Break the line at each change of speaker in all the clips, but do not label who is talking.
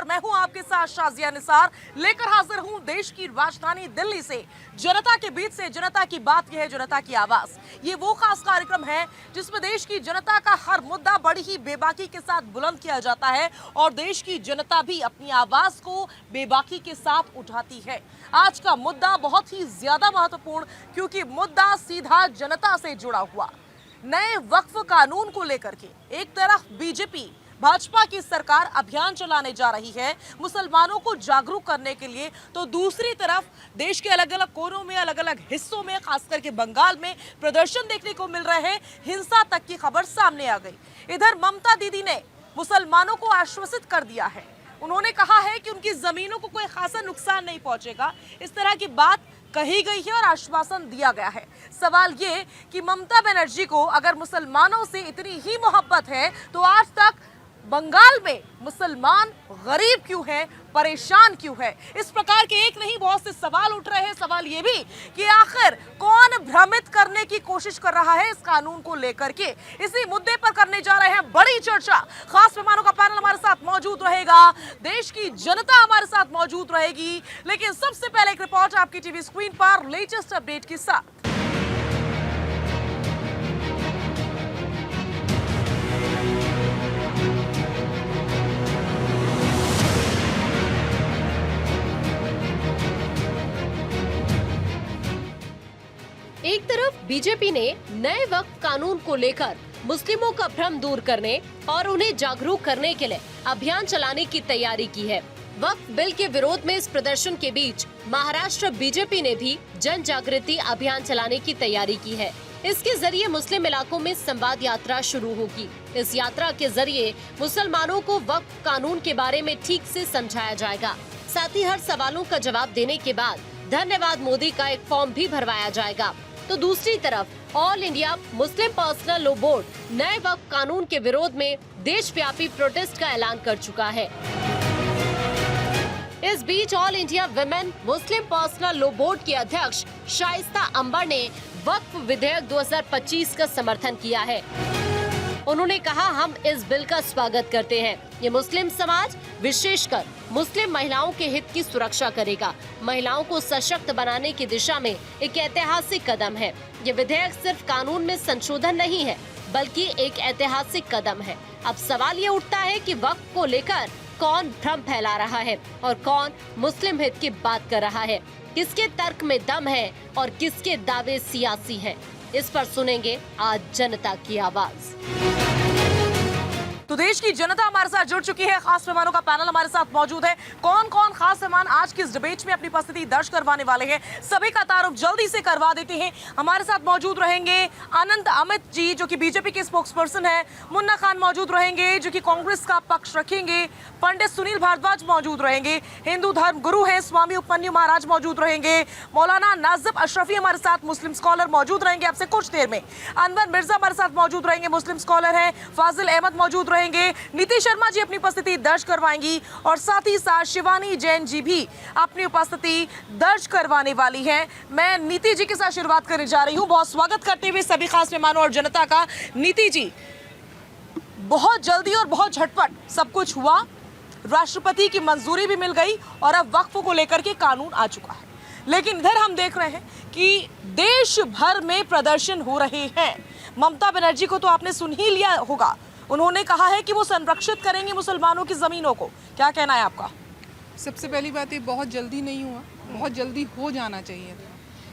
नमस्कार, मैं हूं आपके साथ शाजिया निसार, लेकर हाजिर हूं देश की राजधानी दिल्ली से जनता के बीच से जनता की बात। यह है जनता की आवाज। ये वो खास कार्यक्रम है जिसमें देश की जनता का हर मुद्दा बड़ी ही बेबाकी के साथ बुलंद किया जाता है और देश की जनता भी अपनी आवाज को बेबाकी के साथ उठाती है। आज का मुद्दा बहुत ही ज्यादा महत्वपूर्ण, क्योंकि मुद्दा सीधा जनता से जुड़ा हुआ। नए वक्फ कानून को लेकर के एक तरफ बीजेपी भाजपा की सरकार अभियान चलाने जा रही है मुसलमानों को जागरूक करने के लिए, तो दूसरी तरफ देश के अलग अलग कोनों में, अलग अलग हिस्सों में, खास करके बंगाल में प्रदर्शन देखने को मिल रहे हैं। हिंसा तक की खबर सामने आ गई। इधर ममता दीदी ने मुसलमानों को आश्वसित कर दिया है। उन्होंने कहा है कि उनकी जमीनों को कोई खासा नुकसान नहीं पहुंचेगा। इस तरह की बात कही गई है और आश्वासन दिया गया है। सवाल ये कि ममता बनर्जी को अगर मुसलमानों से इतनी ही मोहब्बत है तो आज तक बंगाल में मुसलमान गरीब क्यों है, परेशान क्यों है? इस प्रकार के एक नहीं बहुत से सवाल उठ रहे हैं। सवाल ये भी कि आखिर कौन भ्रमित करने की कोशिश कर रहा है इस कानून को लेकर के। इसी मुद्दे पर करने जा रहे हैं बड़ी चर्चा। खास मेहमानों का पैनल हमारे साथ मौजूद रहेगा, देश की जनता हमारे साथ मौजूद रहेगी। लेकिन सबसे पहले एक रिपोर्ट आपकी टीवी स्क्रीन पर लेटेस्ट अपडेट के साथ।
एक तरफ बीजेपी ने नए वक्फ कानून को लेकर मुस्लिमों का भ्रम दूर करने और उन्हें जागरूक करने के लिए अभियान चलाने की तैयारी की है। वक्फ बिल के विरोध में इस प्रदर्शन के बीच महाराष्ट्र बीजेपी ने भी जन जागृति अभियान चलाने की तैयारी की है। इसके जरिए मुस्लिम इलाकों में संवाद यात्रा शुरू होगी। इस यात्रा के जरिए मुसलमानों को वक्फ कानून के बारे में ठीक से समझाया जाएगा। साथ ही हर सवालों का जवाब देने के बाद धन्यवाद मोदी का एक फॉर्म भी भरवाया जाएगा। तो दूसरी तरफ all India Muslim personal law board नए वक्फ कानून के विरोध में देशव्यापी प्रोटेस्ट का ऐलान कर चुका है। इस बीच ऑल इंडिया विमेन मुस्लिम पर्सनल लॉ बोर्ड के अध्यक्ष शाइस्ता अंबर ने वक्फ विधेयक 2025 का समर्थन किया है। उन्होंने कहा, हम इस बिल का स्वागत करते हैं। ये मुस्लिम समाज, विशेषकर मुस्लिम महिलाओं के हित की सुरक्षा करेगा। महिलाओं को सशक्त बनाने की दिशा में एक ऐतिहासिक कदम है। ये विधेयक सिर्फ कानून में संशोधन नहीं है, बल्कि एक ऐतिहासिक कदम है। अब सवाल ये उठता है कि वक्फ को लेकर कौन भ्रम फैला रहा है और कौन मुस्लिम हित की बात कर रहा है। किसके तर्क में दम है और किसके दावे सियासी हैं। इस पर सुनेंगे आज जनता की आवाज।
तो देश की जनता हमारे साथ जुड़ चुकी है। खास मेहमानों का पैनल हमारे साथ मौजूद है। कौन कौन खास मेहमान आज की इस डिबेट में अपनी उपस्थिति दर्ज करवाने वाले हैं, सभी का तारुफ जल्दी से करवा देते हैं। हमारे साथ मौजूद रहेंगे अनंत अमित जी, जो कि बीजेपी के स्पोक्सपर्सन है। मुन्ना खान मौजूद रहेंगे, जो कि कांग्रेस का पक्ष रखेंगे। पंडित सुनील भारद्वाज मौजूद रहेंगे, हिंदू धर्म गुरु है। स्वामी उपमन्यु महाराज मौजूद रहेंगे। मौलाना नाजिब अशरफी हमारे साथ मुस्लिम स्कॉलर मौजूद रहेंगे आपसे कुछ देर में। अनवर मिर्जा हमारे साथ मौजूद रहेंगे, मुस्लिम स्कॉलर है। फाजिल अहमद मौजूद रहेंगे। नीति शर्मा जी अपनी उपस्थिति दर्ज करवाएंगी और साथ ही साथ शिवानी जैन जी भी अपनी उपस्थिति दर्ज करवाने वाली हैं। मैं नीति जी के साथ शुरुआत करने जा रही हूं, बहुत स्वागत करते हुए सभी खास मेहमानों और जनता का। नीति जी, बहुत जल्दी और बहुत झटपट सब कुछ हुआ, राष्ट्रपति की मंजूरी भी मिल गई और अब वक्फ को लेकर के कानून आ चुका है। लेकिन इधर हम देख रहे हैं कि देश भर में प्रदर्शन हो रहे हैं। ममता बनर्जी को तो आपने सुन ही लिया होगा, उन्होंने कहा है कि वो संरक्षित करेंगे मुसलमानों की जमीनों को। क्या कहना है आपका?
सबसे पहली बात, ये बहुत जल्दी नहीं हुआ, बहुत जल्दी हो जाना चाहिए।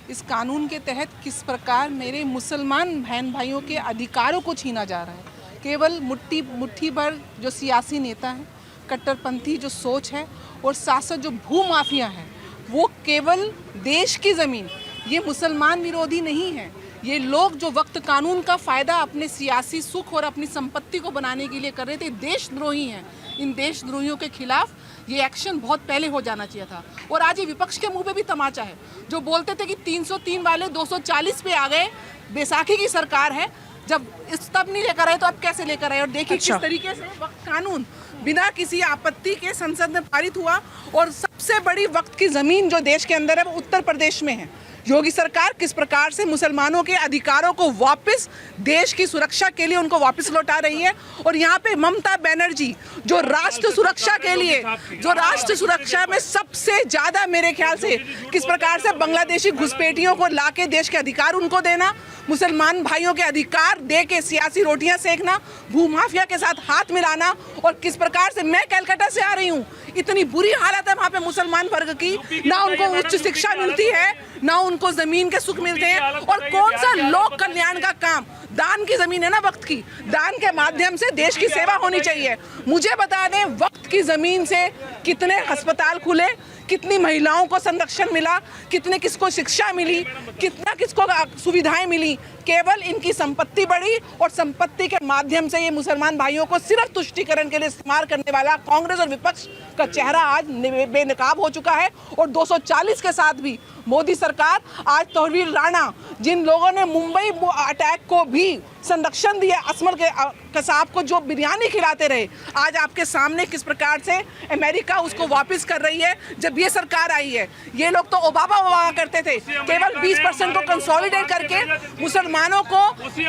इस कानून के तहत किस प्रकार मेरे मुसलमान बहन भाइयों के अधिकारों को छीना जा रहा है। केवल मुट्ठी भर जो सियासी नेता हैं, कट्टरपंथी जो सोच है और शासक जो भूमाफिया हैं, वो केवल देश की ज़मीन, ये मुसलमान विरोधी नहीं है। ये लोग जो वक्त कानून का फ़ायदा अपने सियासी सुख और अपनी संपत्ति को बनाने के लिए कर रहे थे, देशद्रोही हैं। इन देशद्रोहियों के खिलाफ ये एक्शन बहुत पहले हो जाना चाहिए था। और आज ये विपक्ष के मुंह पे भी तमाचा है, जो बोलते थे कि 303 वाले 240 पे आ गए, बैसाखी की सरकार है, जब इस तब नहीं लेकर आए तो अब कैसे लेकर आए। और देखिए किस तरीके से वक्त कानून बिना किसी आपत्ति के संसद में पारित हुआ। और सबसे बड़ी वक्त की ज़मीन जो देश के अंदर है वो उत्तर प्रदेश में है। योगी सरकार किस प्रकार से मुसलमानों के अधिकारों को वापस देश की सुरक्षा के लिए उनको वापस लौटा रही है। और यहाँ पे ममता बनर्जी जो राष्ट्र सुरक्षा के लिए, जो राष्ट्र सुरक्षा में सबसे ज्यादा मेरे ख्याल से किस प्रकार से बांग्लादेशी घुसपैठियों को लाके देश के अधिकार उनको देना, मुसलमान भाइयों के अधिकार दे के सियासी रोटियां सेकना, भूमाफिया के साथ हाथ मिलाना, और किस प्रकार से मैं कलकत्ता से आ रही हूँ, इतनी बुरी हालत है वहाँ पे मुसलमान वर्ग की, ना उनको उच्च शिक्षा मिलती है, ना उनको जमीन के सुख मिलते हैं। और कौन सा लोक कल्याण का काम, दान की जमीन है ना वक्त की, दान के माध्यम से देश की सेवा होनी चाहिए। मुझे बता दें वक्त की जमीन से कितने अस्पताल खुले, कितनी महिलाओं को संरक्षण मिला, कितने किसको शिक्षा मिली, कितना किसको सुविधाएं मिली। केवल इनकी संपत्ति बढ़ी और संपत्ति के माध्यम से ये मुसलमान भाइयों को सिर्फ तुष्टीकरण के लिए इस्तेमाल करने वाला कांग्रेस और विपक्ष का चेहरा आज बेनकाब हो चुका है। और 240 के साथ भी मोदी सरकार आज तौहीर राणा, जिन लोगों ने मुंबई अटैक को भी संरक्षण दिया, असमल के कसाब को जो बिरयानी खिलाते रहे, आज आपके सामने किस प्रकार से अमेरिका उसको वापस कर रही है। जब ये सरकार आई है, ये लोग तो ओबामा करते थे, केवल 20% को कंसोलिडेट करके मुसलमानों को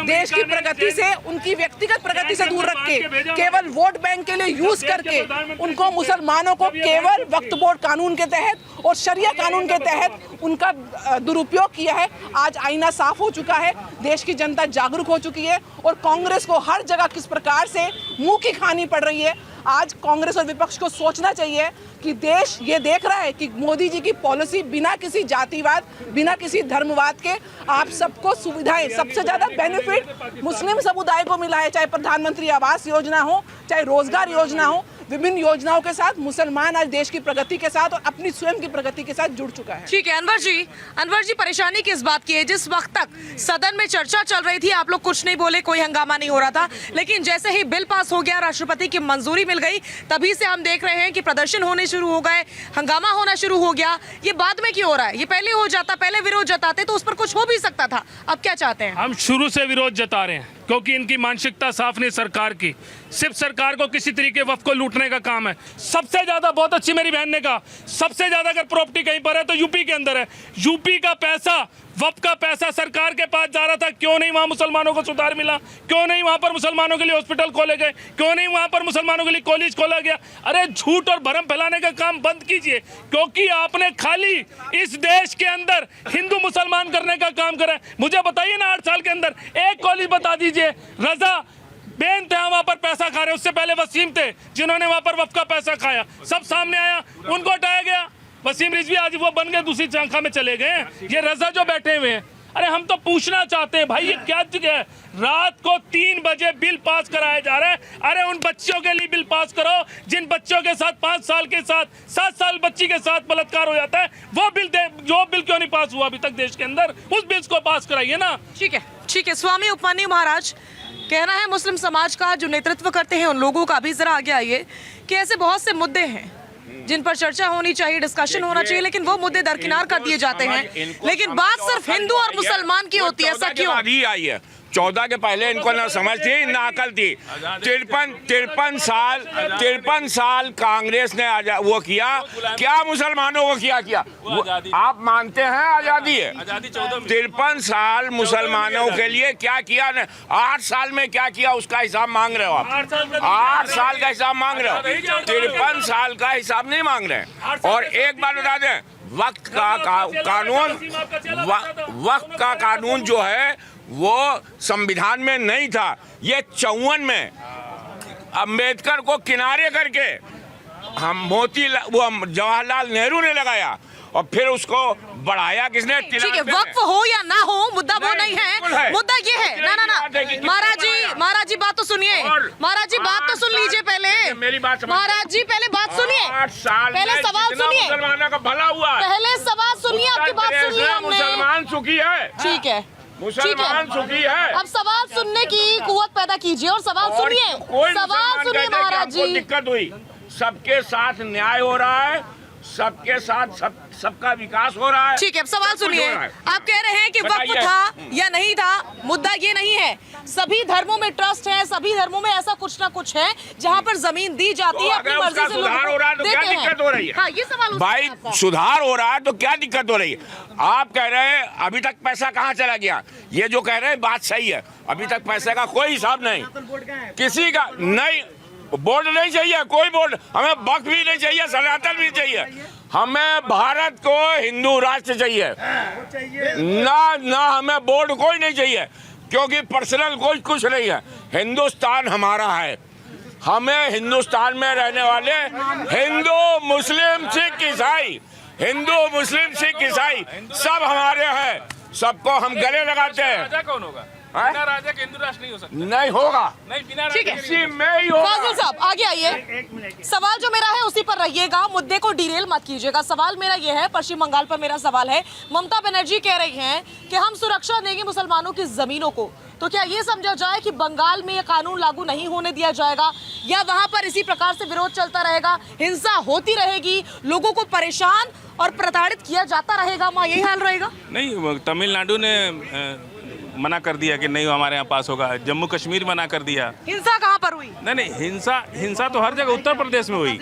देश की प्रगति से, उनकी व्यक्तिगत प्रगति से दूर रख के, केवल वोट बैंक के लिए यूज करके उनको मुसलमानों को केवल वक्फ बोर्ड कानून के तहत और शरिया कानून के तहत उनका दुरुपयोग किया है। आज आईना साफ हो चुका है, देश की जनता जागरूक हो चुकी है और कांग्रेस को हर जगह किस प्रकार से मुंह की खानी पड़ रही है। आज कांग्रेस और विपक्ष को सोचना चाहिए कि देश ये देख रहा है कि मोदी जी की पॉलिसी बिना किसी जातिवाद, बिना किसी धर्मवाद के आप सबको सुविधाएं, सबसे ज्यादा बेनिफिट मुस्लिम समुदाय को मिला है, चाहे प्रधानमंत्री आवास योजना हो, चाहे रोजगार योजना हो। विभिन्न योजनाओं के साथ मुसलमान आज देश की प्रगति के साथ और अपनी स्वयं की प्रगति के साथ जुड़ चुका है।
ठीक है अनवर जी परेशानी किस बात की है? जिस वक्त तक सदन में चर्चा चल रही थी आप लोग कुछ नहीं बोले, कोई हंगामा नहीं हो रहा था, लेकिन जैसे ही बिल पास हो गया, राष्ट्रपति की मंजूरी मिल गई, तभी से हम देख रहे हैं कि प्रदर्शन होने शुरू हो गए, हंगामा होना शुरू हो गया। ये बाद में क्यों हो रहा है? ये पहले हो जाता, पहले विरोध जताते तो उस पर कुछ हो भी सकता था। अब क्या चाहते हैं?
हम शुरू से विरोध जता रहे हैं क्योंकि इनकी मानसिकता साफ नहीं सरकार की, सिर्फ सरकार को किसी तरीके वक्फ को लूटने का काम है। सबसे ज्यादा, बहुत अच्छी मेरी बहन ने कहा, सबसे ज्यादा अगर प्रॉपर्टी कहीं पर है तो यूपी के अंदर है। यूपी का पैसा, वक्फ का पैसा सरकार के पास जा रहा था, क्यों नहीं वहां मुसलमानों को सुधार मिला? क्यों नहीं वहां पर मुसलमानों के लिए हॉस्पिटल खोले गए? क्यों नहीं वहां पर मुसलमानों के लिए कॉलेज खोला गया? अरे झूठ और भरम फैलाने का काम बंद कीजिए, क्योंकि आपने खाली इस देश के अंदर हिंदू मुसलमान करने का काम करा है। मुझे बताइए ना, 8 साल के अंदर एक कॉलेज बता दीजिए। रजा बेन थे वहां पर पैसा खा रहे, उससे पहले वसीम थे जिन्होंने वहां पर वक्फ का पैसा खाया, सब सामने आया, उनको हटाया गया। वसीम रिजवी आज वो बन गए, दूसरी शाखा में चले गए। ये रजा जो बैठे हुए हैं, अरे हम तो पूछना चाहते हैं भाई, ये क्या जगह है? रात को 3 बजे बिल पास कराया जा रहा है। अरे उन बच्चियों के लिए बिल पास करो जिन बच्चों के साथ 5 साल के साथ 7 साल बच्ची के साथ बलात्कार हो जाता है, वो बिल दे। जो बिल क्यों नहीं पास हुआ अभी तक देश के अंदर, उस बिल को पास कराइए ना।
ठीक है स्वामी उपमन्यु महाराज, कहना है मुस्लिम समाज का जो नेतृत्व करते हैं उन लोगों का भी, जरा आगे आइए कि ऐसे बहुत से मुद्दे हैं जिन पर चर्चा होनी चाहिए, डिस्कशन होना चाहिए, लेकिन वो मुद्दे दरकिनार कर दिए जाते हैं। लेकिन बात सिर्फ हिंदू और मुसलमान की होती है, ऐसा क्यों?
14 के पहले इनको ना समझ थी ना अकल थी। 53 साल कांग्रेस ने वो किया, क्या मुसलमानों को किया आप मानते हैं आजादी है? 53 साल मुसलमानों के लिए क्या किया? 8 साल में क्या किया उसका हिसाब मांग रहे हो आप? 8 साल का हिसाब मांग रहे हो, 53 साल का हिसाब नहीं मांग रहे। और एक बात बता दें, वक्त का कानून जो है वो संविधान में नहीं था। ये 54 में अंबेडकर को किनारे करके वो जवाहरलाल नेहरू ने लगाया और फिर उसको बढ़ाया किसने?
ठीक है, वक्फ हो या ना हो मुद्दा वो नहीं है, मुद्दा ये है। ना महाराज जी बात तो सुनिए, महाराज जी बात तो सुन लीजिए पहले।
मेरी बात
महाराज जी पहले बात सुनिए,
8 साल
पहले सवाल सुनिए,
मुसलमानों का भला हुआ,
पहले सवाल सुनिए, आपकी बात सुन ली हमने।
मुसलमान सुखी है,
ठीक है,
मुसलमान सुखी है।
अब सवाल सुनने की कुव्वत पैदा कीजिए और सवाल सुनिए, सवाल सुनिए महाराज जी।
दिक्कत हुई, सबके साथ न्याय हो रहा है, सबके साथ सबका विकास हो रहा है।
ठीक है, अब सवाल सुनिए, आप कह रहे हैं कि वक्फ था या नहीं था, मुद्दा ये नहीं है। सभी धर्मों में ट्रस्ट है, सभी धर्मों में ऐसा कुछ ना कुछ है जहाँ पर जमीन दी जाती है, अपनी मर्जी से लोग देते हैं।
हो रही है?
हाँ, ये सवाल उठता है
भाई
आपका।
सुधार हो रहा है तो क्या दिक्कत हो रही है? आप कह रहे हैं अभी तक पैसा कहाँ चला गया, ये जो कह रहे हैं बात सही है, अभी तक पैसे का कोई हिसाब नहीं, किसी का नहीं, बोर्ड नहीं चाहिए, कोई बोर्ड, हमें वक्फ भी नहीं चाहिए, सनातन भी चाहिए, हमें भारत को हिंदू राष्ट्र चाहिए, ना हमें बोर्ड कोई नहीं चाहिए, क्योंकि पर्सनल कोई कुछ नहीं है, हिंदुस्तान हमारा है, हमें हिंदुस्तान में रहने वाले हिंदू मुस्लिम सिख ईसाई, हिंदू मुस्लिम सिख ईसाई सब हमारे हैं, सबको हम गले लगाते हैं।
राजा कौन होगा?
हाँ?
बिना राजा के हिंदू राष्ट्र नहीं हो सकता।
नहीं होगा,
नहीं, बिना
ठीक है।
इसी में ही होगा।
फाजिल साहब आगे आइए, सवाल जो मेरा है उसी पर रहिएगा, मुद्दे को डिरेल मत कीजिएगा। सवाल मेरा ये है, पश्चिम बंगाल पर मेरा सवाल है, ममता बनर्जी कह रही हैं कि हम सुरक्षा देंगे मुसलमानों की जमीनों को, तो क्या ये समझा जाए कि बंगाल में ये कानून लागू नहीं होने दिया जाएगा, या वहां पर इसी प्रकार से विरोध चलता रहेगा, हिंसा होती रहेगी, लोगों को परेशान और प्रताड़ित किया जाता रहेगा, माँ यही हाल रहेगा?
नहीं, तमिलनाडु ने मना कर दिया कि नहीं हमारे यहाँ पास होगा, जम्मू कश्मीर मना कर दिया।
हिंसा कहाँ पर हुई?
नहीं, हिंसा तो हर जगह उत्तर प्रदेश में हुई।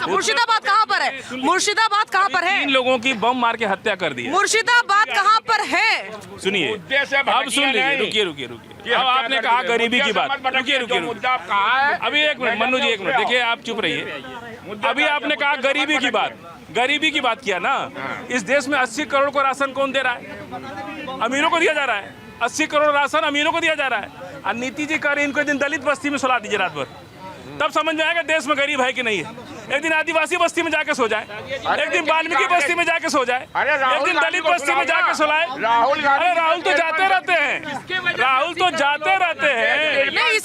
मुर्शिदाबाद कहाँ पर है? मुर्शिदाबाद कहाँ पर है?
3 लोगों की बम मार के हत्या कर दी।
मुर्शिदाबाद कहाँ पर है?
सुनिए, अब सुन लीजिए, रुकिए। अब आपने कहा गरीबी की बात, रुकिए।
मुद्दा कहा है?
अभी 1 मिनट, मन्नू जी 1 मिनट, देखिए आप चुप रहिए। अभी आपने कहा गरीबी की बात किया ना। इस देश में 80 करोड़ को राशन कौन दे रहा है? अमीरों को दिया जा रहा है। 80 करोड़ राशन अमीरों को दिया जा रहा है। और नीति जी कह रहे इनको एक दिन दलित बस्ती में सुला दीजिए रात भर, तब समझ में आएगा देश में गरीब है कि नहीं है। एक दिन आदिवासी बस्ती में जाके सो जाए, एक दिन वाल्मीकि बस्ती में जाके सो जाए, एक दिन दलित बस्ती में जाके सुलाए। अरे राहुल तो जाते रहते हैं,
नहीं,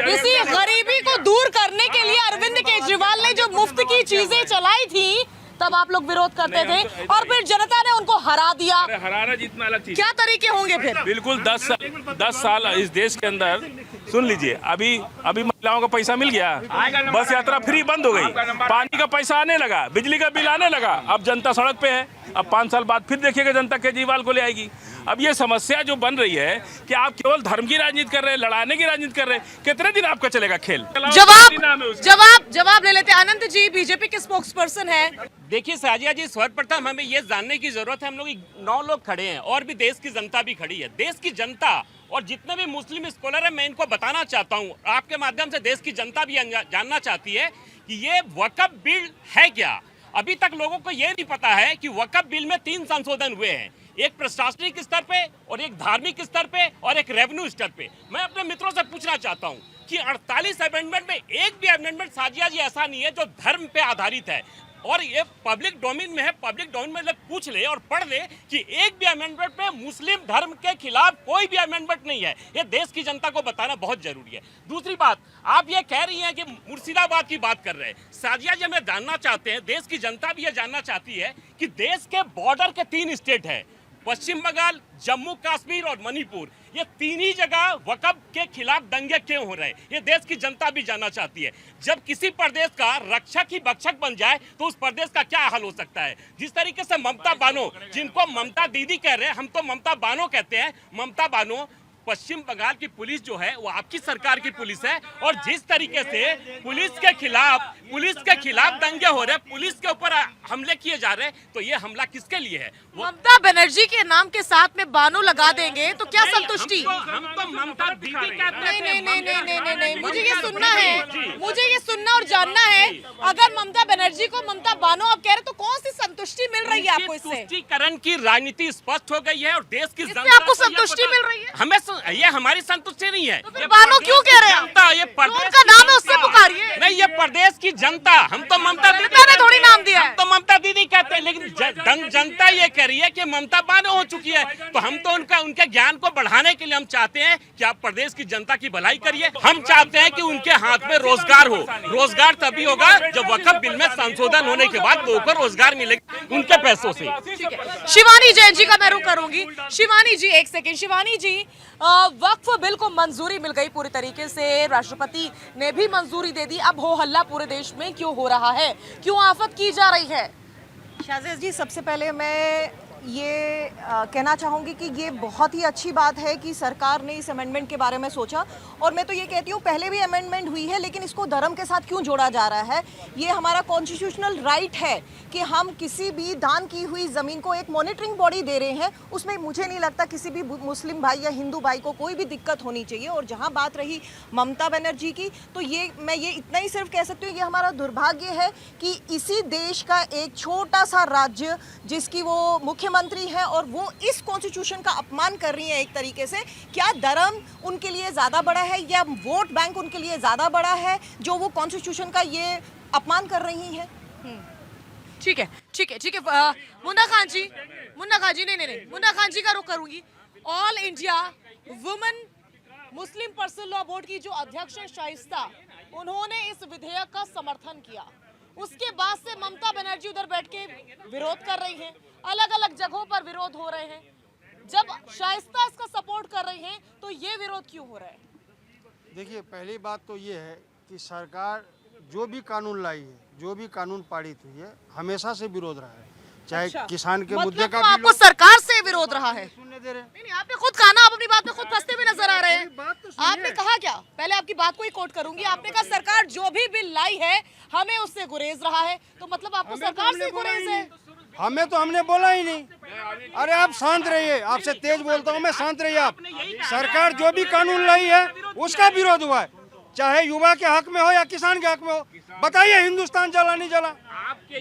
इसी गरीबी को दूर करने के लिए अरविंद केजरीवाल ने जो मुफ्त की चीजें चलाई थी, तब आप लोग विरोध करते थे और फिर जनता ने उनको हरा दिया।
हराना जीतना अलग चीज।
क्या तरीके होंगे फिर?
बिल्कुल 10 साल इस देश के अंदर, सुन लीजिए, अभी महिलाओं का पैसा मिल गया, बस यात्रा फ्री बंद हो गई, पानी का पैसा आने लगा, बिजली का बिल आने लगा, अब जनता सड़क पे है। अब 5 साल बाद फिर देखिएगा जनता केजरीवाल को ले आएगी। अब ये समस्या जो बन रही है कि आप केवल धर्म की राजनीति कर रहे हैं, लड़ाने की राजनीति कर रहे हैं, कितने दिन आपका चलेगा खेल?
जवाब ले लेते हैं। अनंत जी बीजेपी के स्पोक्स पर्सन है।
देखिए साजिया जी, सर्वप्रथम हमें ये जानने की जरूरत है, हम लोग 9 लोग खड़े हैं और भी देश की जनता भी खड़ी है। देश की जनता और जितने भी मुस्लिम स्कॉलर हैं, मैं इनको बताना चाहता हूँ, आपके माध्यम से देश की जनता भी जानना चाहती है कि ये वक्फ बिल है क्या। अभी तक लोगों को ये नहीं पता है कि वक्फ बिल में 3 संशोधन हुए हैं, एक प्रशासनिक स्तर पे और एक धार्मिक स्तर पे और एक रेवेन्यू स्तर पे। मैं अपने मित्रों से पूछना चाहता हूँ कि 48 अमेंडमेंट में एक भी अमेंडमेंट साजिया जी ऐसा नहीं है जो धर्म पे आधारित है, और ये पब्लिक डोमेन में है। पब्लिक डोमेन में पूछ ले और पढ़ ले कि एक भी अमेंडमेंट पे मुस्लिम धर्म के खिलाफ कोई भी अमेंडमेंट नहीं है। ये देश की जनता को बताना बहुत जरूरी है। दूसरी बात, आप ये कह रही हैं कि मुर्शिदाबाद की बात कर रहे हैं। साजिया जी हमें जानना चाहते हैं, देश की जनता भी ये जानना चाहती है कि देश के बॉर्डर के 3 स्टेट है, पश्चिम बंगाल, जम्मू कश्मीर और मणिपुर, ये 3 ही जगह वक्फ के खिलाफ दंगे क्यों हो रहे हैं, ये देश की जनता भी जानना चाहती है। जब किसी प्रदेश का रक्षक ही भक्षक बन जाए तो उस प्रदेश का क्या हाल हो सकता है। जिस तरीके से ममता बानो, जिनको ममता दीदी कह रहे हैं, हम तो ममता बानो कहते हैं, ममता बानो, पश्चिम बंगाल की पुलिस जो है वो आपकी सरकार की पुलिस है, और जिस तरीके से पुलिस के खिलाफ दंगे हो रहे हैं, पुलिस के ऊपर हमले किए जा रहे हैं, तो ये हमला किसके लिए है?
ममता बनर्जी के नाम के साथ में बानो लगा देंगे तो क्या संतुष्टि?
हम तो ममता दीदी कहते हैं।
नहीं, मुझे ये सुनना है, मुझे ये सुनना और जानना है। अगर ममता बनर्जी को ममता बानो आप कह रहे तो कौन सी संतुष्टि मिल रही है आपको इससे?
तुष्टिकरण की राजनीति स्पष्ट हो गई है और देश की
इससे आपको संतुष्टि मिल रही है?
हमें ये हमारी संतुष्टि नहीं है।
तो बानो क्यों कह रहे हैं?
ये
उनका नाम है, उससे पुकारिए।
नहीं, ये प्रदेश की जनता, हम तो ममता दीदी
ने थोड़ी नाम दिया है।
हम तो ममता दीदी कहते हैं, लेकिन जनता ये कह रही है कि ममता बानो हो चुकी है, तो हम तो उनके ज्ञान को बढ़ाने के लिए हम चाहते हैं कि आप प्रदेश की जनता की भलाई करिए। हम चाहते हैं कि उनके हाथ में रोजगार हो। रोजगार तभी होगा जब वक्फ बिल में संशोधन होने के बाद लोगों को रोजगार मिलेगा उनके पैसों से।
शिवानी जैन जी का मैं रुख करूंगी। शिवानी जी 1 सेकेंड। शिवानी जी, वक्फ बिल को मंजूरी मिल गई पूरी तरीके से, राष्ट्रपति ने भी मंजूरी दे दी, अब हो हल्ला पूरे देश में क्यों हो रहा है, क्यों आफत की जा रही है?
शाजिया जी, सबसे पहले मैं ये कहना चाहूँगी कि ये बहुत ही अच्छी बात है कि सरकार ने इस अमेंडमेंट के बारे में सोचा। और मैं तो ये कहती हूँ पहले भी अमेंडमेंट हुई है, लेकिन इसको धर्म के साथ क्यों जोड़ा जा रहा है? ये हमारा कॉन्स्टिट्यूशनल राइट है कि हम किसी भी दान की हुई ज़मीन को एक मॉनिटरिंग बॉडी दे रहे हैं, उसमें मुझे नहीं लगता किसी भी मुस्लिम भाई या हिंदू भाई को कोई भी दिक्कत होनी चाहिए। और जहाँ बात रही ममता बनर्जी की, तो मैं ये इतना ही सिर्फ कह सकती हूँ, ये हमारा दुर्भाग्य है कि इसी देश का एक छोटा सा राज्य जिसकी वो मुख्यमंत्री है और वो इस कॉन्स्टिट्यूशन का अपमान कर रही है एक तरीके से। क्या धर्म उनके लिए ज़्यादा बड़ा है या वोट बैंक उनके लिए ज़्यादा बड़ा है जो वो कॉन्स्टिट्यूशन का ये अपमान कर रही हैं?
ठीक है, ठीक है, ठीक है। मुन्ना खान जी, नहीं, मुन्ना खान जी का रुख करूंगी। ऑल इंडिया वुमेन मुस्लिम पर्सनल लॉ बोर्ड की जो अध्यक्ष है शाइस्ता, उन्होंने इस विधेयक का समर्थन किया। उसके बाद से ममता बनर्जी उधर बैठ के विरोध कर रही हैं, अलग अलग जगहों पर विरोध हो रहे हैं। जब शाइस्ता इसका सपोर्ट कर रही हैं तो ये विरोध क्यों हो रहा है?
देखिए, पहली बात तो ये है कि सरकार जो भी कानून लाई है, जो भी कानून पारित हुई है, हमेशा से विरोध रहा है। चाहे किसान के मुद्दे का
तो आपको सरकार से विरोध रहा है?
सुनने दे रहे हैं।
नहीं, आपने खुद कहा ना, आप अपनी बात में खुद फंसते हुए नजर आ रहे हैं। आपने कहा क्या? पहले आपकी बात को ही कोट करूंगी। आपने कहा सरकार जो भी बिल लाई है हमें उससे गुरेज रहा है, तो मतलब आपको सरकार से गुरेज है?
हमने बोला ही नहीं। अरे आप शांत रहिए, आपसे तेज बोलता हूँ मैं, शांत रहिए आप। सरकार जो भी कानून लाई है उसका विरोध हुआ है, चाहे युवा के हक में हो या किसान के हक में हो। बताइए, हिंदुस्तान जला नहीं जला?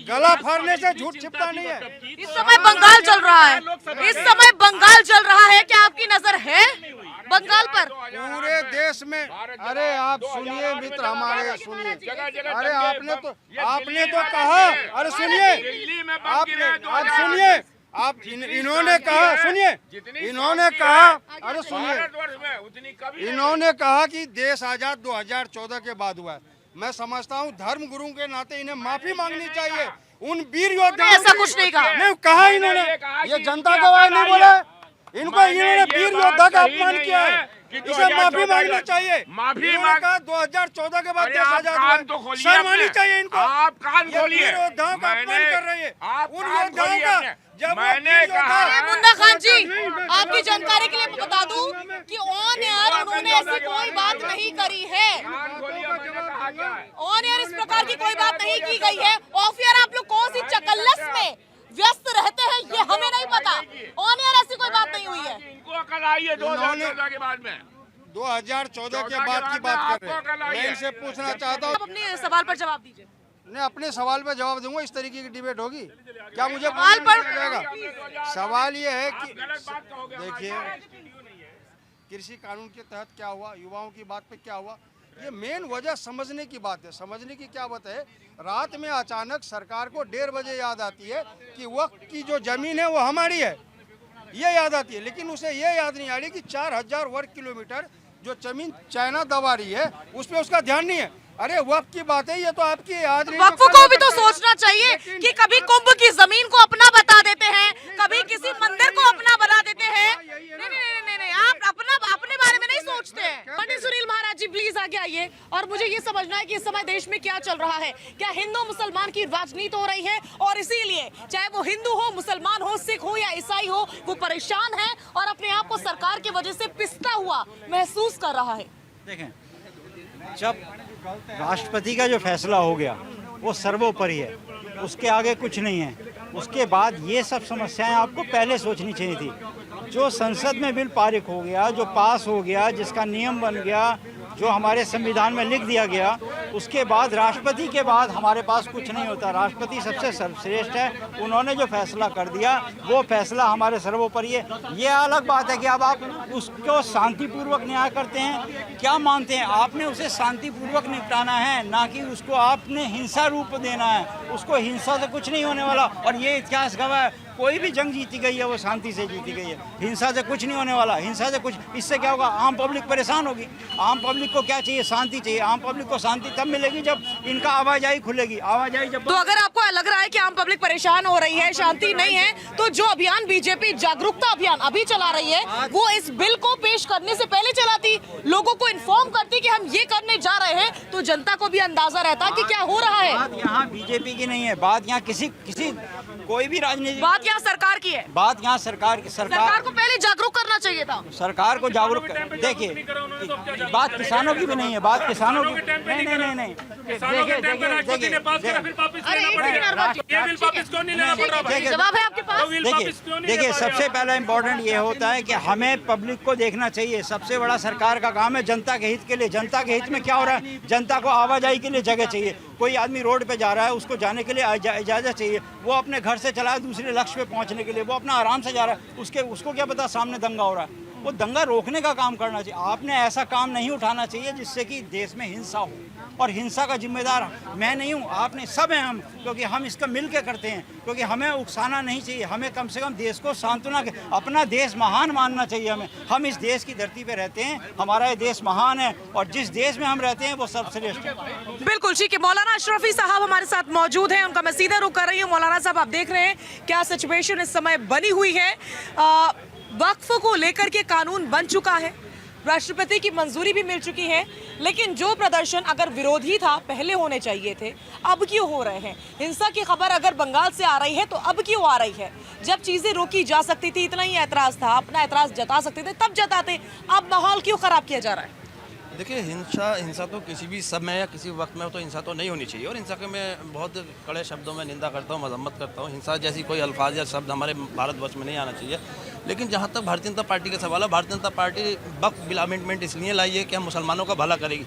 गला फाड़ने से झूठ छिपता नहीं है।
इस समय बंगाल चल रहा है, इस समय बंगाल चल रहा है, क्या आपकी नजर है बंगाल पर?
पूरे देश में। अरे आप सुनिए मित्र हमारे, सुनिए। अरे आपने तो कहा, अरे सुनिए, आप सुनिए, आप इन्होंने कहा, सुनिए, इन्होंने कहा, अरे सुनिए, इन्होंने कहा कि देश आजाद 2014 के बाद हुआ है। मैं समझता हूँ धर्म गुरु के नाते इन्हें माफी मांगनी चाहिए उन वीर योद्धाओं।
ऐसा कुछ नहीं कहा।
नहीं कहा इन्होंने, ये जनता गवाह नहीं बोला, इन्होंने वीर योद्धा का अपमान किया है, इसे माफी मांगनी चाहिए।
माफी मांग
2014 के बाद देश आजाद हुआ, शर्म आनी चाहिए इनको।
आप कान खोलिए,
योद्धाओं का अपमान कर रही है, उन योद्धाओं का। जब
मैंने कहा,
मुन्ना खान जी, आपकी जानकारी के लिए मैं बता दूं कि ऑन एयर उन्होंने ऐसी कोई बात नहीं करी है। ऑन एयर इस प्रकार की कोई बात नहीं की गई है। ऑफ एयर आप लोग कौन सी चकल्लस में व्यस्त रहते हैं ये हमें नहीं पता। ऑन एयर ऐसी कोई बात नहीं हुई है।
इनको अकल आई है 2014 के बाद में,
2014 के बाद की बात कर रहे हैं। मैं इनसे पूछना चाहता हूँ,
आप अपने सवाल पर जवाब दीजिए।
मैं अपने सवाल पे जवाब दूंगा। इस तरीके की डिबेट होगी क्या? मुझे
सवाल पर
सवाल ये है कि देखिए, कृषि कानून के तहत क्या हुआ, युवाओं की बात पे क्या हुआ, ये मेन वजह समझने की बात है। समझने की क्या बात है? रात में अचानक सरकार को 1:30 बजे याद आती है कि वक्त की जो जमीन है वो हमारी है, ये याद आती है। लेकिन उसे ये याद नहीं आ रही कि 4000 वर्ग किलोमीटर जो जमीन चाइना दबा रही है उस पर उसका ध्यान नहीं है। अरे वक्त की बात है, ये तो आपकी याद नहीं।
वक्फ को भी तो सोचना चाहिए कि कभी कुंभ की जमीन को अपना बता देते हैं, कभी किसी मंदिर को अपना बना देते हैं। नहीं, आप अपने बारे में नहीं सोचते हैं। पंडित सुनील महाराज जी प्लीज आगे आइए। और मुझे ये समझना है कि इस समय देश में क्या चल रहा है। क्या हिंदू मुसलमान की राजनीति हो रही है और इसीलिए चाहे वो हिंदू हो, मुसलमान हो, सिख हो या ईसाई हो, वो परेशान है और अपने आप को सरकार की वजह से पिसता हुआ महसूस कर रहा है?
देखें, जब राष्ट्रपति का जो फैसला हो गया वो सर्वोपरि है, उसके आगे कुछ नहीं है। उसके बाद ये सब समस्याएं आपको पहले सोचनी चाहिए थी। जो संसद में बिल पारित हो गया, जो पास हो गया, जिसका नियम बन गया, जो हमारे संविधान में लिख दिया गया, उसके बाद राष्ट्रपति के बाद हमारे पास कुछ नहीं होता। राष्ट्रपति सबसे सर्वश्रेष्ठ है, उन्होंने जो फैसला कर दिया वो फैसला हमारे सर्वोपरि है। ये अलग बात है कि अब आप उसको शांतिपूर्वक न्याय करते हैं, क्या मानते हैं? आपने उसे शांतिपूर्वक निपटाना है, ना कि उसको आपने हिंसा रूप देना है। उसको हिंसा से कुछ नहीं होने वाला। और ये इतिहास गवाह है, कोई भी जंग जीती गई है वो शांति से जीती गई है, हिंसा से कुछ नहीं होने वाला। हिंसा से कुछ, इससे क्या होगा? आम पब्लिक परेशान होगी। आम पब्लिक को क्या चाहिए? शांति चाहिए। आम पब्लिक को शांति तब मिलेगी जब इनका आवाजाही खुलेगी। आवाजाही जब,
तो अगर आपको लग रहा है कि आम पब्लिक परेशान हो रही है, शांति नहीं है, तो जो अभियान बीजेपी जागरूकता अभियान अभी चला रही है वो इस बिल को पेश करने से पहले चलाती, लोगों को इन्फॉर्म करती कि हम ये करने जा रहे हैं, तो जनता को भी अंदाजा रहता कि क्या हो रहा है।
बात यहाँ बीजेपी की नहीं है, बात यहाँ किसी कोई भी राजनीतिक,
बात यहाँ सरकार की है।
बात यहाँ सरकार
सरकार को पहले जागरूक करना चाहिए था।
सरकार को जागरूक देखिए, बात किसानों की भी नहीं है, बात किसानों की नहीं
जवाब है आपके पास।
देखिए सबसे पहला इम्पोर्टेंट ये होता है कि हमें पब्लिक को देखना चाहिए। सबसे बड़ा सरकार का काम है जनता के हित के लिए। जनता के हित में क्या हो रहा है, जनता को आवाजाही के लिए जगह चाहिए। कोई आदमी रोड पे जा रहा है, उसको जाने के लिए इजाज़त चाहिए। वो अपने घर से चला है दूसरे लक्ष्य पे पहुंचने के लिए, वो अपना आराम से जा रहा है। उसको क्या पता सामने दंगा हो रहा है। वो दंगा रोकने का काम करना चाहिए। आपने ऐसा काम नहीं उठाना चाहिए जिससे कि देश में हिंसा हो, और हिंसा का जिम्मेदार मैं नहीं हूँ, आपने सब हैं हम, क्योंकि हम इसका मिल के करते हैं। क्योंकि हमें उकसाना नहीं चाहिए, हमें कम से कम देश को सांत्वना, अपना देश महान मानना चाहिए हमें। हम इस देश की धरती पे रहते हैं, हमारा ये देश महान है, और जिस देश में हम रहते हैं वो सर्वश्रेष्ठ है।
बिल्कुल ठीक है। मौलाना अशरफी साहब हमारे साथ मौजूद हैं, उनका मैं सीधा रुख कर रही हूँ। मौलाना साहब, आप देख रहे हैं क्या सिचुएशन इस समय बनी हुई है। वक्फ को लेकर के कानून बन चुका है, राष्ट्रपति की मंजूरी भी मिल चुकी है, लेकिन जो प्रदर्शन अगर विरोधी था पहले होने चाहिए थे, अब क्यों हो रहे हैं? हिंसा की खबर अगर बंगाल से आ रही है तो अब क्यों आ रही है? जब चीजें रोकी जा सकती थी, इतना ही ऐतराज था, अपना ऐतराज जता सकते थे तब जताते, अब माहौल क्यों खराब किया जा रहा है?
देखिए, हिंसा तो किसी भी समय या किसी वक्त में तो हिंसा तो नहीं होनी चाहिए, और हिंसा के मैं बहुत कड़े शब्दों में निंदा करता हूँ, मजम्मत करता हूँ। हिंसा जैसी कोई अल्फाज या शब्द हमारे भारतवर्ष में नहीं आना चाहिए। लेकिन जहाँ तक भारतीय जनता पार्टी का सवाल है, भारतीय जनता पार्टी वक्फ बिल अमेंडमेंट इसलिए लाई है कि हम मुसलमानों का भला करेगी,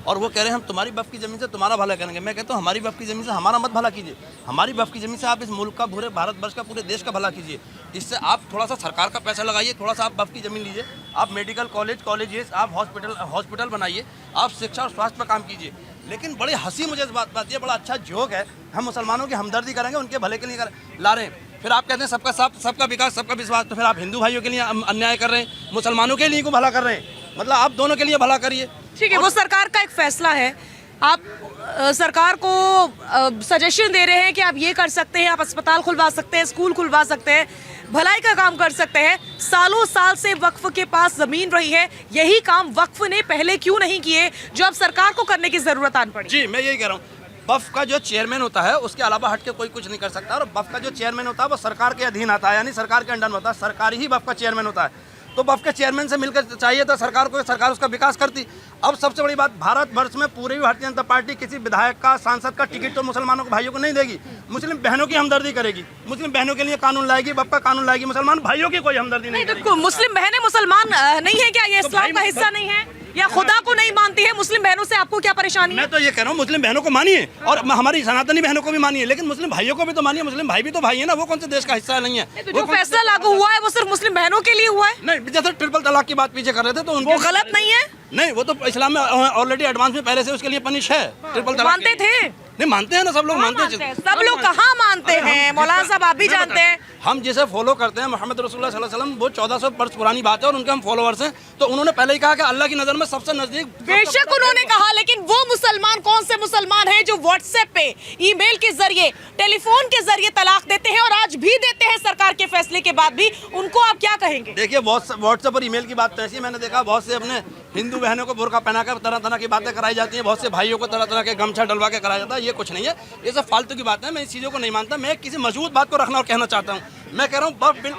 और वो कह रहे हैं हम तुम्हारी वक्फ की ज़मीन से तुम्हारा भला करेंगे। मैं कहता हूँ हमारी वक्फ की ज़मीन से हमारा मत भला कीजिए, हमारी वक्फ की ज़मीन से आप इस मुल्क का, पूरे भारतवर्ष का, पूरे देश का भला कीजिए। इससे आप थोड़ा सा सरकार का पैसा लगाइए, थोड़ा सा आप वक्फ की ज़मीन लीजिए, आप मेडिकल कॉलेजेस, आप हॉस्पिटल बनाइए, आप शिक्षा और स्वास्थ्य पर काम कीजिए। लेकिन बड़ी हंसी मुझे इस बात ये बड़ा अच्छा जोक है, हम मुसलमानों की हमदर्दी करेंगे, उनके भले के लिए ला रहे हैं। फिर आप कहते हैं सबका साथ, सबका विकास, सबका विश्वास, तो फिर आप हिंदू भाइयों के लिए अन्याय कर रहे हैं, मुसलमानों के लिए को भला कर रहे हैं। मतलब आप दोनों के लिए भला करिए।
ठीक है, वो सरकार का एक फैसला है। आप सरकार को सजेशन दे रहे हैं कि आप ये कर सकते हैं, आप अस्पताल खुलवा सकते हैं, स्कूल खुलवा सकते हैं, भलाई का काम कर सकते हैं। सालों साल से वक्फ के पास जमीन रही है, यही काम वक्फ ने पहले क्यों नहीं किए जो अब सरकार को करने की जरूरत आन पड़ी?
जी, मैं यही कह रहा हूँ, वक्फ का जो चेयरमैन होता है उसके अलावा हट के कोई कुछ नहीं कर सकता, और वक्फ का जो चेयरमैन होता है वो सरकार के अधीन आता है, यानी सरकार के अंडर में होता है, सरकार ही वक्फ का चेयरमैन होता है। तो वक्फ के चेयरमैन से मिलकर चाहिए था सरकार को, सरकार उसका विकास करती। अब सबसे बड़ी बात, भारतवर्ष में पूरी भारतीय जनता पार्टी किसी विधायक का, सांसद का टिकट तो मुसलमानों को, भाइयों को नहीं देगी। मुस्लिम बहनों की हमदर्दी करेगी, मुस्लिम बहनों के लिए कानून लाएगी, वक्फ का कानून लाएगी, मुसलमान भाइयों की कोई हमदर्दी नहीं करेगी।
तो मुस्लिम बहनें मुसलमान नहीं है क्या? ये इस्लाम का हिस्सा नहीं है या खुदा को नहीं मानती है? मुस्लिम बहनों से आपको क्या परेशानी है?
मैं तो ये कह रहा हूँ, मुस्लिम बहनों को मानिए और हमारी सनातनी बहनों को भी मानिए, लेकिन मुस्लिम भाइयों को भी तो मानिए। मुस्लिम भाई भी तो भाई है ना, वो कौन से देश का हिस्सा नहीं है?
तो जो फैसला लागू हुआ है वो सिर्फ मुस्लिम बहनों के लिए हुआ है?
नहीं, जैसे ट्रिपल तलाक की बात पीछे कर रहे थे तो
वो गलत नहीं है?
नहीं, वो तो इस्लाम में ऑलरेडी एडवांस में पहले से उसके लिए पनिश है। ट्रिपल तलाक
मानते थे?
नहीं, मानते हैं ना, सब लोग मानते हैं।
सब लोग कहाँ मानते हैं मौलाना साहब, आप भी जानते हैं।
हम जिसे फॉलो करते हैं मोहम्मद रसूलुल्लाह सल्लल्लाहु अलैहि वसल्लम, वो 1400 वर्ष पुरानी बात है और उनके हम फॉलोअर्स हैं। तो उन्होंने पहले ही कहा कि अल्लाह की नज़र में सबसे नजदीक,
बेशक उन्होंने कहा, लेकिन वो मुसलमान कौन से मुसलमान हैं जो व्हाट्सएप पे, ईमेल के जरिए, टेलीफोन के जरिए तलाक देते हैं और आज भी देते हैं सरकार के फैसले के बाद भी? उनको आप क्या कहेंगे?
देखिए, व्हाट्सएप और ईमेल की बात तो ऐसी, मैंने देखा बहुत से अपने हिंदू बहनों को बुर्का पहना कर तरह तरह की बातें कराई जाती हैं, बहुत से भाइयों को तरह तरह के गमछा डलवा के कराया जाता है। ये कुछ नहीं है, ये सब फालतू की बात है। मैं इस चीज़ों को नहीं मानता। मैं किसी मजबूत बात को रखना और कहना चाहता हूँ। मैं कह रहा हूँ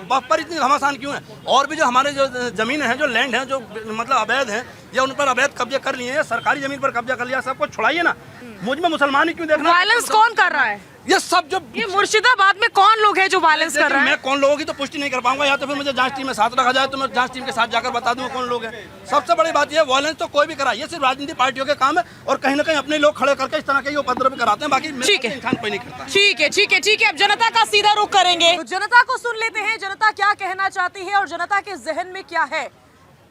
वक्फ पर इतनी घमासान क्यों है? और भी जो हमारे जो जमीन है, जो लैंड है, जो मतलब अवैध है, या उन पर अवैध कब्जे कर लिए हैं, सरकारी जमीन पर कब्जा कर लिया, सबको छुड़ाइए ना। मुझ में मुसलमान ही क्यों देखना?
वायलेंस कौन कर रहा है?
ये सब जो
ये मुर्शिदाबाद में कौन लोग हैं जो वायलेंस कर रहे हैं?
मैं कौन लोगों की तो पुष्टि नहीं कर पाऊंगा, या तो फिर मुझे जांच टीम में साथ रखा जाए तो मैं जांच टीम के साथ जाकर बता दूंगा कौन लोग हैं। सबसे बड़ी बात यह है, वायलेंस तो कोई भी करा, ये सिर्फ राजनीतिक पार्टियों के काम है, और कहीं ना कहीं अपने लोग खड़े करके इस तरह के उपद्रव भी कराते हैं। बाकी इंसान कोई नहीं करता।
ठीक है, ठीक है, ठीक है। अब जनता का सीधा रुख करेंगे, तो जनता को सुन लेते हैं, जनता क्या कहना चाहती है और जनता के जहन में क्या है।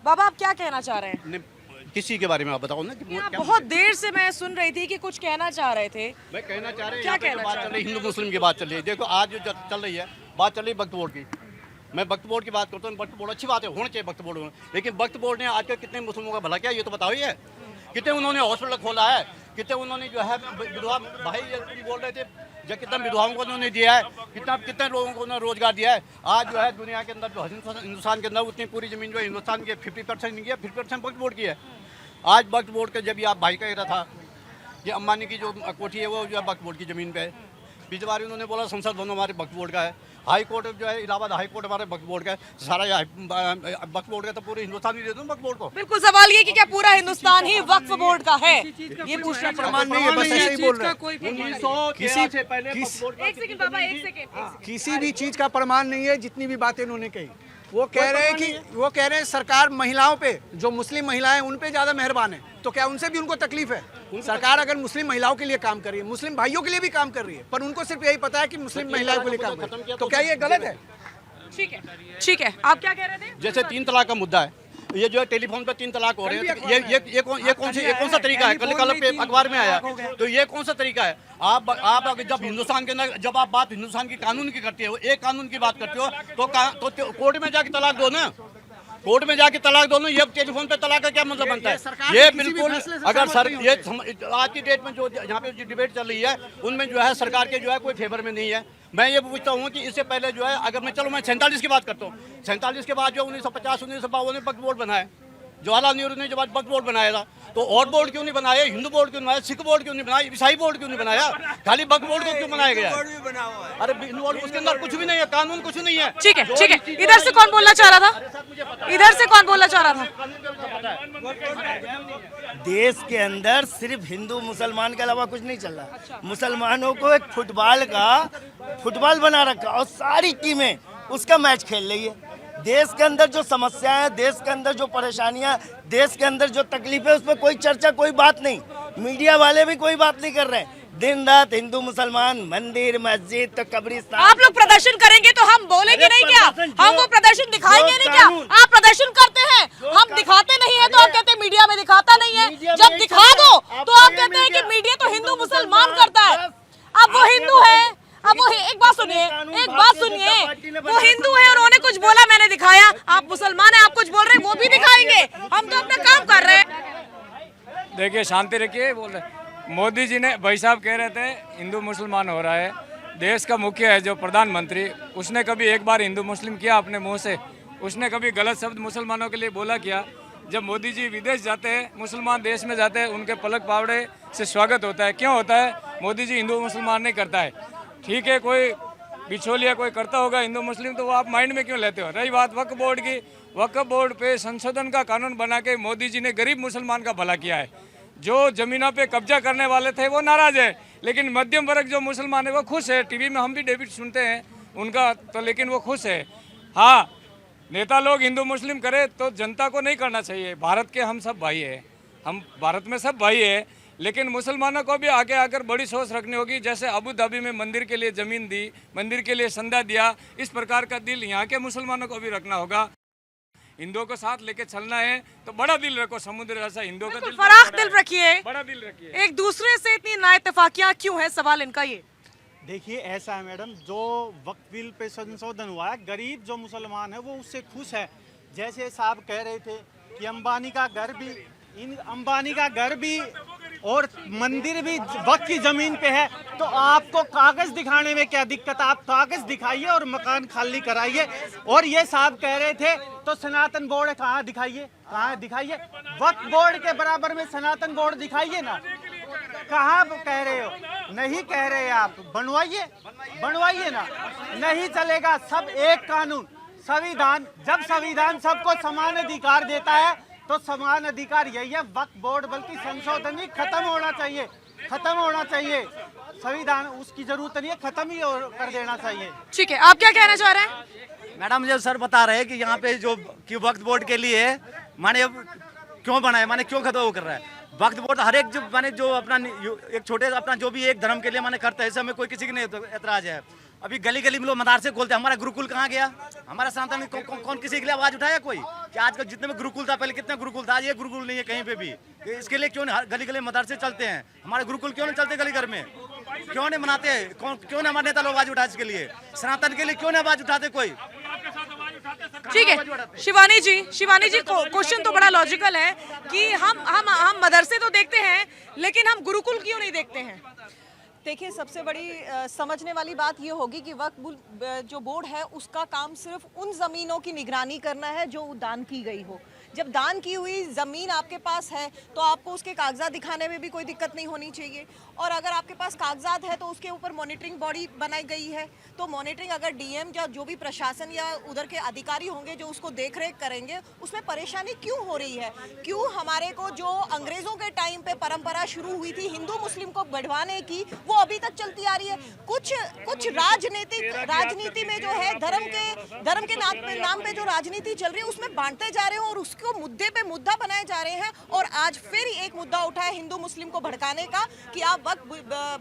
बाबा, आप क्या कहना चाह रहे हैं?
किसी के बारे में आप बताओ ना।
बहुत देर से मैं सुन रही थी कि कुछ कहना चाह रहे थे।
मैं कहना चाह रही हूँ,
क्या कहना
बात चल रही है, हिंदू मुस्लिम की बात चल रही है। देखो, आज जो चल रही है, बात चल रही है वक्फ बोर्ड की। मैं वक्फ बोर्ड की बात करता हूँ। वक्फ बोर्ड अच्छी बात है, होना चाहिए वक्फ बोर्ड में, लेकिन वक्फ बोर्ड ने आजकल कितने मुस्लिमों का भला किया ये तो बताओ। ही है कितने उन्होंने हॉस्पिटल खोला है, कितने उन्होंने जो है विधवा भाई बोल रहे थे, जो कितना विधवाओं को उन्होंने दिया है, कितने लोगों को उन्होंने रोजगार दिया है। आज जो है दुनिया के अंदर, जो हिंदुस्तान के अंदर उतनी पूरी जमीन जो हिंदुस्तान की 50% नहीं किया, 50% वक्फ बोर्ड की है। आज वक्फ बोर्ड के, जब ये आप भाई कह रहा था कि अंबानी की जो कोठी है वो जो है वक्फ बोर्ड की ज़मीन पे है, पिछली बार उन्होंने बोला संसद भवन हमारे वक्फ बोर्ड का है, हाई कोर्ट जो है इलाहाबाद हाई कोर्ट हमारे वक्फ बोर्ड का है, सारा वक्फ बोर्ड का तो पूरे हिंदुस्तान ही दे दूँ वक्फ बोर्ड को।
बिल्कुल, सवाल ये कि क्या पूरा हिंदुस्तान ही वक्फ बोर्ड का है, ये पूछना
प्रमाण नहीं है, बस ऐसे ही बोल रहे हैं। किसी भी चीज का प्रमाण नहीं है, जितनी भी बातें उन्होंने कही। वो कह रहे हैं सरकार महिलाओं पे, जो मुस्लिम महिलाएं उन पे ज्यादा मेहरबान है, तो क्या उनसे भी उनको तकलीफ है? सरकार अगर मुस्लिम महिलाओं के लिए काम कर रही है, मुस्लिम भाइयों के लिए भी काम कर रही है, पर उनको सिर्फ यही पता है कि मुस्लिम महिलाओं के लिए काम कर रही है, तो क्या ये गलत है?
ठीक है, ठीक है, आप क्या कह रहे थे?
जैसे 3 तलाक का मुद्दा है, ये जो है टेलीफोन पे 3 तलाक हो रहे हैं, तो ये कौन सा तरीका है? कल पे अखबार में आया, तो ये कौन सा तरीका है? आप जब हिंदुस्तान के अंदर जब आप बात हिंदुस्तान की कानून की करते हो, एक कानून की बात करते हो, तो कोर्ट में जाके तलाक दो ना, कोर्ट में जाके तलाक दो ना। ये टेलीफोन पे तलाक का क्या मतलब बनता है? ये बिल्कुल, अगर सर ये आज की डेट में जो यहाँ पे डिबेट चल रही है, उनमें जो है सरकार के जो है कोई फेवर में नहीं है। मैं ये पूछता हूँ कि इससे पहले जो है, अगर मैं 47 की बात करता हूँ, 47 के बाद जो 1950 1952 में वक्फ बोर्ड बनाया, जवाहरलाल नेहरू ने जब वक्फ बोर्ड बनाया था, तो और बोर्ड क्यों नहीं बनाया? हिंदू बोर्ड क्यों नहीं बनाया? सिख बोर्ड क्यों नहीं बनाया? ईसाई बोर्ड क्यों नहीं बनाया? खाली वक्फ बोर्ड को क्यों बनाया गया? अरे उसके अंदर कुछ भी नहीं है, कानून कुछ नहीं है।
ठीक है, ठीक है, इधर से कौन बोलना चाह रहा था? इधर से कौन बोलना चाह रहा था?
देश के अंदर सिर्फ हिंदू मुसलमान के अलावा कुछ नहीं चल रहा। मुसलमानों को एक फुटबॉल बना रखा और सारी टीमें उसका मैच खेल रही है। देश के अंदर जो समस्याएं हैं, देश के अंदर जो परेशानियां, देश के अंदर जो तकलीफें, उस पर कोई चर्चा, कोई बात नहीं। मीडिया वाले भी कोई बात नहीं कर रहे हैं। दिन रात हिंदू मुसलमान, मंदिर मस्जिद तो कब्रिस्तान।
आप लोग प्रदर्शन करेंगे तो हम बोलेंगे नहीं क्या? हम वो प्रदर्शन दिखाएंगे नहीं क्या? आप प्रदर्शन करते हैं, हम दिखाते नहीं है, तो आप कहते हैं मीडिया में दिखाता नहीं है। जब दिखा दो तो आप कहते हैं कि मीडिया तो हिंदू मुसलमान करता है। अब वो हिंदू है, अब वो एक बात सुनिए, वो हिंदू है, उन्होंने कुछ बोला, मैंने दिखाया। आप मुसलमान है, आप कुछ बोल रहे हैं, वो भी दिखाएंगे। हम तो अपना काम कर रहे हैं।
देखिए, शांति रखिए, बोल रहे मोदी जी ने, भाई साहब कह रहे थे हिंदू मुसलमान हो रहा है। देश का मुखिया है जो प्रधानमंत्री, उसने कभी एक बार हिंदू मुस्लिम किया अपने मुंह से? उसने कभी गलत शब्द मुसलमानों के लिए बोला क्या? जब मोदी जी विदेश जाते हैं, मुसलमान देश में जाते हैं, उनके पलक पावड़े से स्वागत होता है। क्यों होता है? मोदी जी हिंदू मुसलमान नहीं करता है। ठीक है, कोई बिचौलिया कोई करता होगा हिंदू मुस्लिम, तो वो आप माइंड में क्यों लेते हो? रही बात वक्फ बोर्ड की, वक्फ बोर्ड पे संशोधन का कानून बना के मोदी जी ने गरीब मुसलमान का भला किया है। जो जमीनों पे कब्जा करने वाले थे वो नाराज है, लेकिन मध्यम वर्ग जो मुसलमान है वो खुश है। टीवी में हम भी डेबिट सुनते हैं उनका, तो लेकिन वो खुश है। हाँ, नेता लोग हिंदू मुस्लिम करे तो जनता को नहीं करना चाहिए। भारत के हम सब भाई है, हम भारत में सब भाई है, लेकिन मुसलमानों को भी आगे आकर बड़ी सोच रखनी होगी। जैसे अबू धाबी में मंदिर के लिए ज़मीन दी, मंदिर के लिए संदा दिया, इस प्रकार का दिल यहाँ के मुसलमानों को भी रखना होगा। हिंदुओं को साथ लेके चलना है तो बड़ा दिल रखो, समुद्र जैसा हिंदुओं का दिल,
फराख दिल रखिए,
बड़ा दिल रखिए।
एक दूसरे से इतनी नाइतफाकियां क्यों है? सवाल इनका ये।
देखिए, ऐसा है मैडम, जो वक्फ बिल पे संशोधन हुआ है, गरीब जो मुसलमान है वो उससे खुश है। जैसे साहब कह रहे थे कि अंबानी का घर भी और मंदिर भी वक्फ की जमीन पे है, तो आपको कागज दिखाने में क्या दिक्कत? आप कागज दिखाइए और मकान खाली कराइए। और ये साहब कह रहे थे तो सनातन बोर्ड कहाँ दिखाइए, कहाँ दिखाइए? वक्फ बोर्ड के बराबर में सनातन बोर्ड दिखाइए ना। कहाँ कह रहे हो? नहीं कह रहे आप, बनवाइए ना। नहीं चलेगा, सब एक कानून, संविधान। जब संविधान सबको समान अधिकार देता है तो समान अधिकार यही है। वक्फ बोर्ड बल्कि संशोधन ही खत्म होना चाहिए। संविधान उसकी जरूरत नहीं है, खत्म ही कर देना चाहिए।
ठीक है, आप क्या कहना चाह रहे हैं?
मैडम, मुझे सर बता रहे हैं कि यहाँ पे जो कि वक्फ बोर्ड के लिए माने क्यों बना है, माने क्यों खत्म वो कर रहा है। वक्फ बोर्ड हर एक जो माने जो अपना एक छोटे अपना जो भी एक धर्म के लिए माने करता है, ऐसे हमें कोई किसी की नहीं एतराज है। अभी गली गली में लोग मदरसे खोलते हैं। हमारा गुरुकुल कहाँ गया? हमारा सनातन में कौन किसी के लिए आवाज उठाया कोई? कि आज जितने में गुरुकुल था, पहले कितना गुरुकुल था, आज ये गुरुकुल नहीं है कहीं पे भी। इसके लिए क्यों गली गली मदरसे चलते हैं? हमारे गुरुकुल क्यों नहीं चलते गली घर में? क्यों नहीं मनाते? क्यों नहीं हमारे नेता लोग आवाज उठाए इसके लिए? सनातन के लिए क्यों नहीं आवाज उठाते कोई?
ठीक है, शिवानी जी, क्वेश्चन तो बड़ा लॉजिकल है कि हम मदरसे तो देखते हैं, लेकिन हम गुरुकुल क्यों नहीं देखते हैं?
देखिए, सबसे बड़ी समझने वाली बात ये होगी कि वक्फ जो बोर्ड है उसका काम सिर्फ उन ज़मीनों की निगरानी करना है जो दान की गई हो। जब दान की हुई ज़मीन आपके पास है तो आपको उसके कागजात दिखाने में भी कोई दिक्कत नहीं होनी चाहिए। और अगर आपके पास कागजात है तो उसके ऊपर मॉनिटरिंग बॉडी बनाई गई है, तो मॉनिटरिंग अगर डीएम या जो भी प्रशासन या उधर के अधिकारी होंगे जो उसको देख रेख करेंगे, उसमें परेशानी क्यों हो रही है? क्यों हमारे को जो अंग्रेज़ों के टाइम पे परंपरा शुरू हुई थी हिंदू मुस्लिम को बढ़वाने की, वो अभी तक चलती आ रही है? कुछ राजनीति में जो है धर्म के नाम पे जो राजनीति चल रही है उसमें बांटते जा रहे हैं और उसको मुद्दे पे मुद्दा बनाए जा रहे हैं। और आज फिर एक मुद्दा उठा है हिंदू मुस्लिम को भड़काने का कि आप वक्फ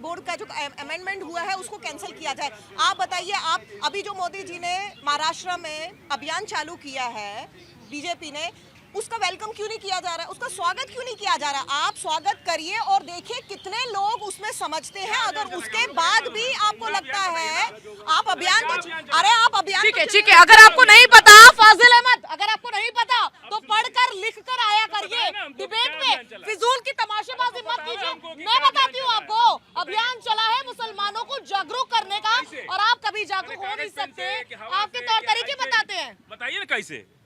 बोर्ड का जो अमेंडमेंट हुआ है उसको कैंसिल किया जाए। आप बताइए, आप अभी जो मोदी जी ने महाराष्ट्र में अभियान चालू किया है बीजेपी ने, उसका वेलकम क्यों नहीं किया जा रहा है? उसका स्वागत क्यों नहीं किया जा रहा? आप स्वागत करिए और देखिए कितने लोग उसमें समझते हैं। अगर उसके बाद भी आपको लगता है आप अभियान आप अभियान
ठीक है, अगर आपको नहीं पता फाजिल अहमद, अगर आपको नहीं पता तो पढ़कर लिख कर आया करिए डिबेट में, फिजूल की तमाशेबाजी मत कीजिए। मैं बताती हूँ आपको, अभियान चला है मुसलमानों को जागरूक करने का और आप कभी जागरूक हो नहीं सकते। आपके तौर तरीके बताते हैं,
बताइए ना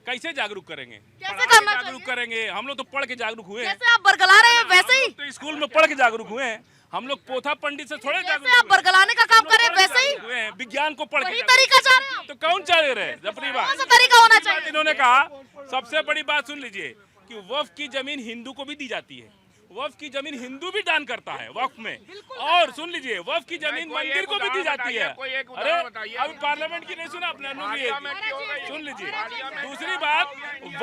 कैसे जागरूक करेंगे?
कैसे करना
जागरूक करेंगे? हम लोग तो पढ़ के जागरूक हुए हैं।
जैसे आप बरगला रहे हैं वैसे ही
तो स्कूल में पढ़ के जागरूक हुए हैं। हम लोग पोथा पंडित से थोड़े
जैसे आप बरगलाने का काम कर रहे हैं वैसे ही
हुए हैं। विज्ञान को पढ़
वही
के
तरीका चाह रहे हैं।
तो कौन चाह रहे? अपनी बात
कौन सा तरीका होना चाहिए?
इन्होंने कहा, सबसे बड़ी बात सुन लीजिए कि वक्फ की जमीन हिंदू को भी दी जाती है। वक्फ की जमीन हिंदू भी दान करता है वक्फ में। और सुन लीजिए, वक्फ की जमीन मंदिर को भी दी जाती है। अरे अभी पार्लियामेंट की नहीं सुना आपने? सुन लीजिए। दूसरी बात,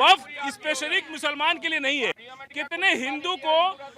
वक्फ स्पेशली मुसलमान के लिए नहीं है। कितने हिंदू को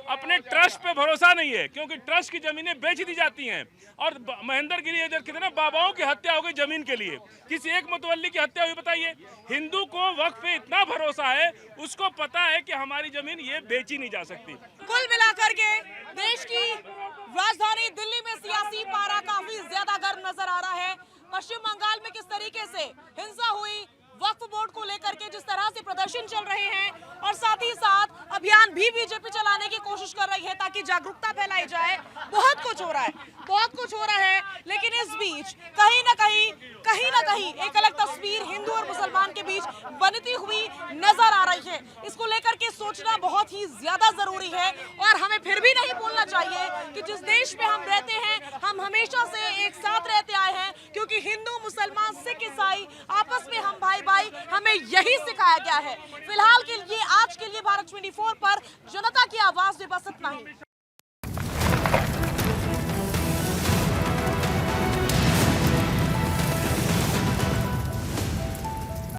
अपने ट्रस्ट पे भरोसा नहीं है, क्योंकि ट्रस्ट की जमीनें बेच दी जाती हैं। और महेंद्रगिरी इधर कितने बाबाओं की हत्या हो गई जमीन के लिए, किसी एक मतवल्ली की हत्या हुई। बताइए, हिंदू को वक्फ पे इतना भरोसा है, उसको पता है कि हमारी जमीन ये बेची नहीं जा सकती।
कुल मिलाकर के देश की राजधानी दिल्ली में सियासी पारा काफी ज्यादा गर्म नजर आ रहा है। पश्चिम बंगाल में किस तरीके से हिंसा हुई, वक्फ बोर्ड को लेकर के जिस तरह से प्रदर्शन चल रहे हैं, और साथ ही साथ अभियान भी बीजेपी चलाने की कोशिश कर रही है ताकि जागरूकता फैलाई जाए। बहुत कुछ हो रहा है, लेकिन इस बीच कहीं ना कहीं एक अलग तस्वीर हिंदू और मुसलमान के बीच बनती हुई नजर आ रही है। इसको लेकर के सोचना बहुत ही ज्यादा जरूरी है और हमें फिर भी नहीं भूलना चाहिए कि जिस देश में हम रहते हैं, हम हमेशा से एक साथ रहते आए हैं, क्योंकि हिंदू मुसलमान सिख ईसाई आपस में हम भाई, हमें यही सिखाया गया है। फिलहाल के लिए, आज के लिए भारत 24 पर जनता की आवाज में बस इतना ही।